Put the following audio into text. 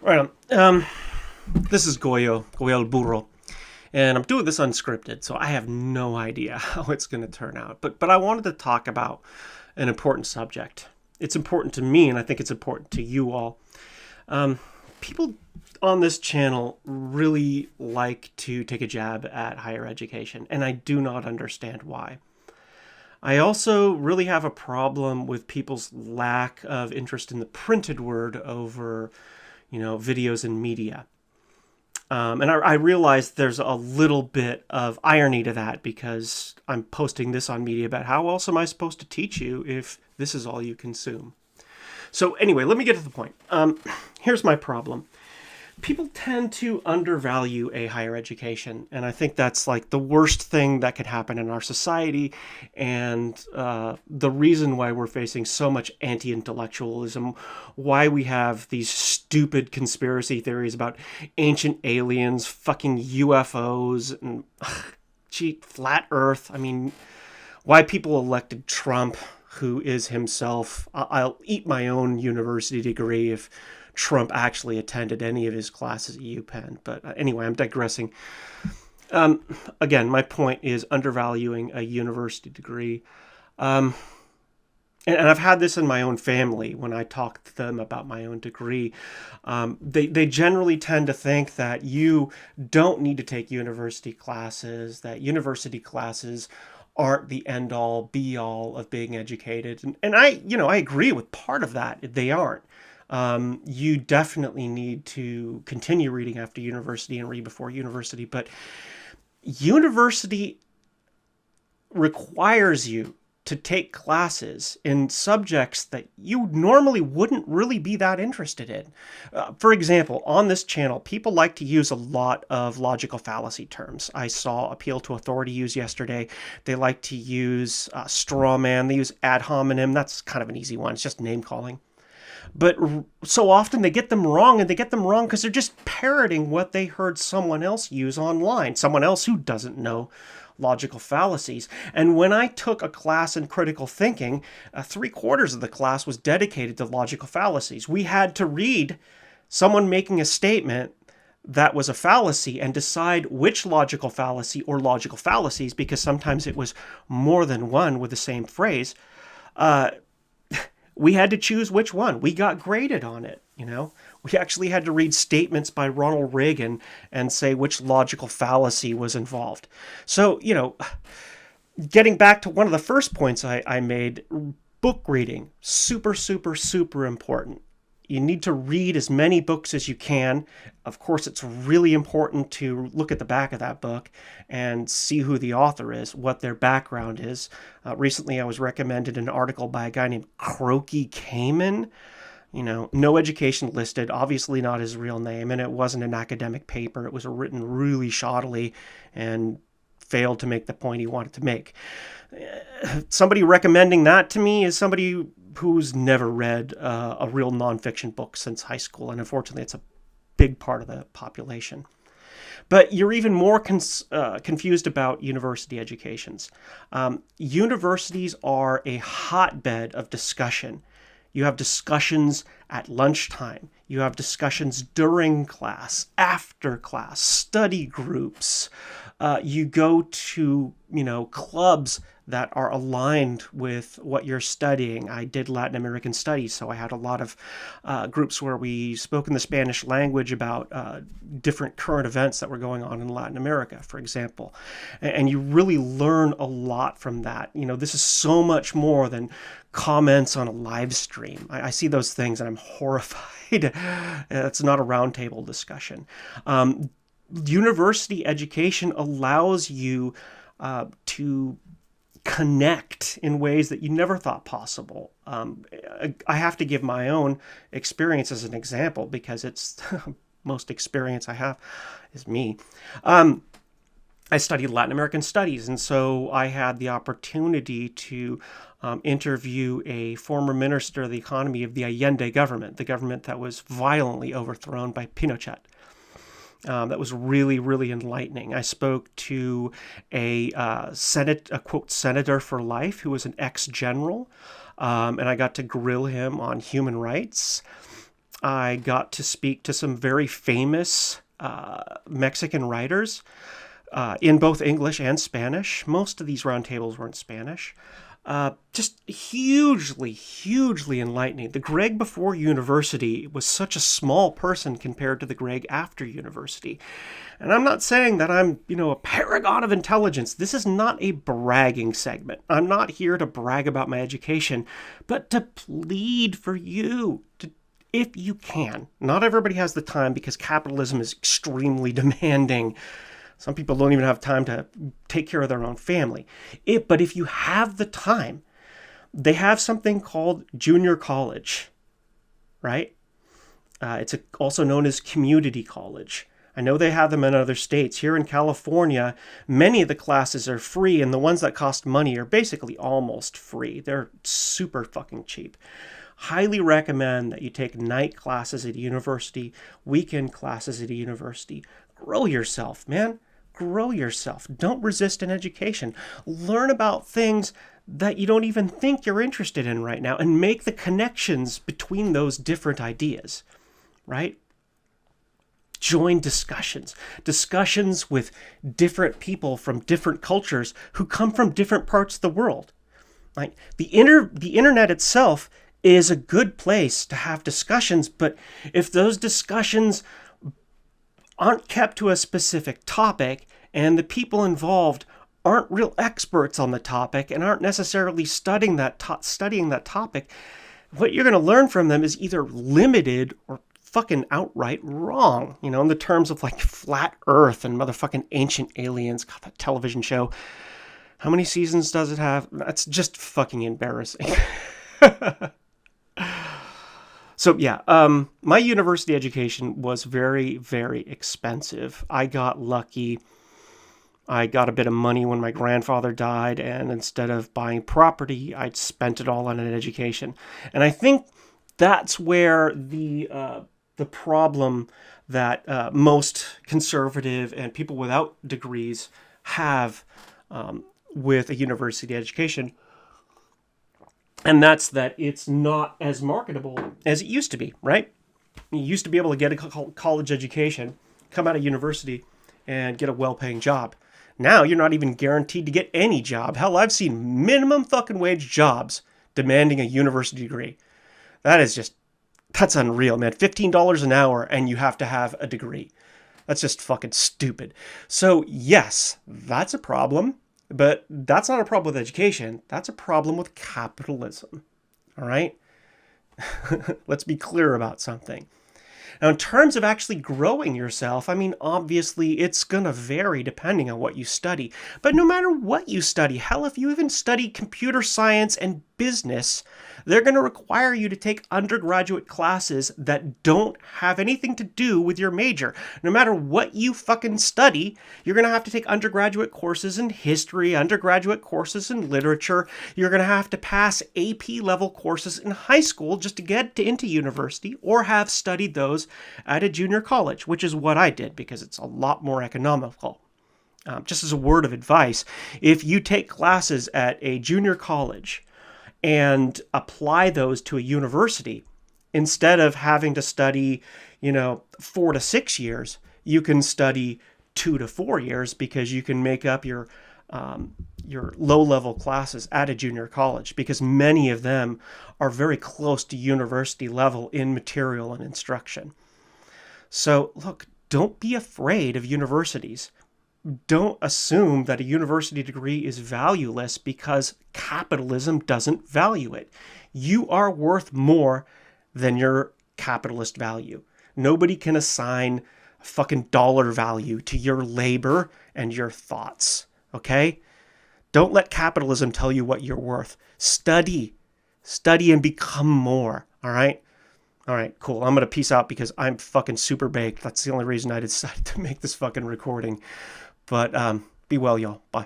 Right on. This is Goyo Burro, and I'm doing this unscripted, so I have no idea how it's going to turn out. But I wanted to talk about an important subject. It's important to me, and I think it's important to you all. People on this channel really like to take a jab at higher education, and I do not understand why. I also really have a problem with people's lack of interest in the printed word over, videos and media. And I realize there's a little bit of irony to that because I'm posting this on media, but how else am I supposed to teach you if this is all you consume? So anyway, let me get to the point. Here's my problem. People tend to undervalue a higher education, and I think that's like the worst thing that could happen in our society, and the reason why we're facing so much anti-intellectualism, why we have these stupid conspiracy theories about ancient aliens, fucking UFOs, and flat Earth. I mean, why people elected Trump, who is himself. I'll eat my own university degree if Trump actually attended any of his classes at UPenn. But anyway, I'm digressing. Again, my point is undervaluing a university degree. And I've had this in my own family when I talk to them about my own degree. They generally tend to think that you don't need to take university classes, that university classes aren't the end all be all of being educated. And I agree with part of that. They aren't. You definitely need to continue reading after university and read before university, but university requires you to take classes in subjects that you normally wouldn't really be that interested in. For example, on this channel, people like to use a lot of logical fallacy terms. I saw appeal to authority used yesterday. They like to use straw man. They use ad hominem. That's kind of an easy one. It's just name calling. But so often they get them wrong, and they get them wrong because they're just parroting what they heard someone else use online, someone else who doesn't know logical fallacies. And when I took a class in critical thinking, 3/4 of the class was dedicated to logical fallacies. We had to read someone making a statement that was a fallacy and decide which logical fallacy or logical fallacies, because sometimes it was more than one with the same phrase. We had to choose which one. We got graded on it, We actually had to read statements by Ronald Reagan and say which logical fallacy was involved. So, getting back to one of the first points I made, book reading, super, super, super important. You need to read as many books as you can. Of course, it's really important to look at the back of that book and see who the author is, what their background is. Recently, I was recommended an article by a guy named Croaky Kamen. No education listed, obviously not his real name, and it wasn't an academic paper. It was written really shoddily and failed to make the point he wanted to make. Somebody recommending that to me is somebody who's never read a real nonfiction book since high school, and unfortunately it's a big part of the population. But you're even more confused about university educations. Universities are a hotbed of discussion. You have discussions at lunchtime. You have discussions during class, after class, study groups. You go to, clubs that are aligned with what you're studying. I did Latin American studies, so I had a lot of groups where we spoke in the Spanish language about different current events that were going on in Latin America, for example. And you really learn a lot from that. This is so much more than comments on a live stream. I see those things and I'm horrified. It's not a roundtable discussion. University education allows you to connect in ways that you never thought possible. I have to give my own experience as an example because it's most experience I have is me. I studied Latin American studies, and so I had the opportunity to interview a former minister of the economy of the Allende government, the government that was violently overthrown by Pinochet. That was really, really enlightening. I spoke to a quote, senator for life who was an ex-general, and I got to grill him on human rights. I got to speak to some very famous Mexican writers in both English and Spanish. Most of these roundtables were in Spanish. Just hugely, hugely enlightening. The Greg before university was such a small person compared to the Greg after university. And I'm not saying that I'm, a paragon of intelligence. This is not a bragging segment. I'm not here to brag about my education, but to plead for you to, if you can. Not everybody has the time because capitalism is extremely demanding. Some people don't even have time to take care of their own family. But if you have the time, they have something called junior college, right? It's also known as community college. I know they have them in other states. Here in California, many of the classes are free, and the ones that cost money are basically almost free. They're super fucking cheap. Highly recommend that you take night classes at a university, weekend classes at a university. Grow yourself, man. Grow yourself. Don't resist an education. Learn about things that you don't even think you're interested in right now and make the connections between those different ideas, right? Join discussions with different people from different cultures who come from different parts of the world. Like the internet itself is a good place to have discussions, but if those discussions aren't kept to a specific topic and the people involved aren't real experts on the topic and aren't necessarily studying that topic, what you're going to learn from them is either limited or fucking outright wrong, in the terms of like flat earth and motherfucking ancient aliens. God, that television show, how many seasons does it have? That's just fucking embarrassing. So yeah, my university education was very, very expensive. I got lucky. I got a bit of money when my grandfather died, and instead of buying property, I'd spent it all on an education. And I think that's where the problem that most conservative and people without degrees have with a university education. And that's that it's not as marketable as it used to be, right? You used to be able to get a college education, come out of university, and get a well-paying job. Now you're not even guaranteed to get any job. Hell, I've seen minimum fucking wage jobs demanding a university degree. That's unreal, man. $15 an hour and you have to have a degree. That's just fucking stupid. So yes, that's a problem. But that's not a problem with education. That's a problem with capitalism. All right? Let's be clear about something. Now, in terms of actually growing yourself, obviously it's going to vary depending on what you study. But no matter what you study, hell, if you even study computer science and business, they're going to require you to take undergraduate classes that don't have anything to do with your major. No matter what you fucking study, you're going to have to take undergraduate courses in history, undergraduate courses in literature. You're going to have to pass AP level courses in high school just to get into university, or have studied those at a junior college, which is what I did because it's a lot more economical. Just as a word of advice, if you take classes at a junior college and apply those to a university, instead of having to study, 4 to 6 years, you can study 2 to 4 years because you can make up your low-level classes at a junior college, because many of them are very close to university level in material and instruction. So look, don't be afraid of universities. Don't assume that a university degree is valueless because capitalism doesn't value it. You are worth more than your capitalist value. Nobody can assign a fucking dollar value to your labor and your thoughts, okay? Don't let capitalism tell you what you're worth. Study and become more, all right? All right, cool. I'm going to peace out because I'm fucking super baked. That's the only reason I decided to make this fucking recording. But be well, y'all. Bye.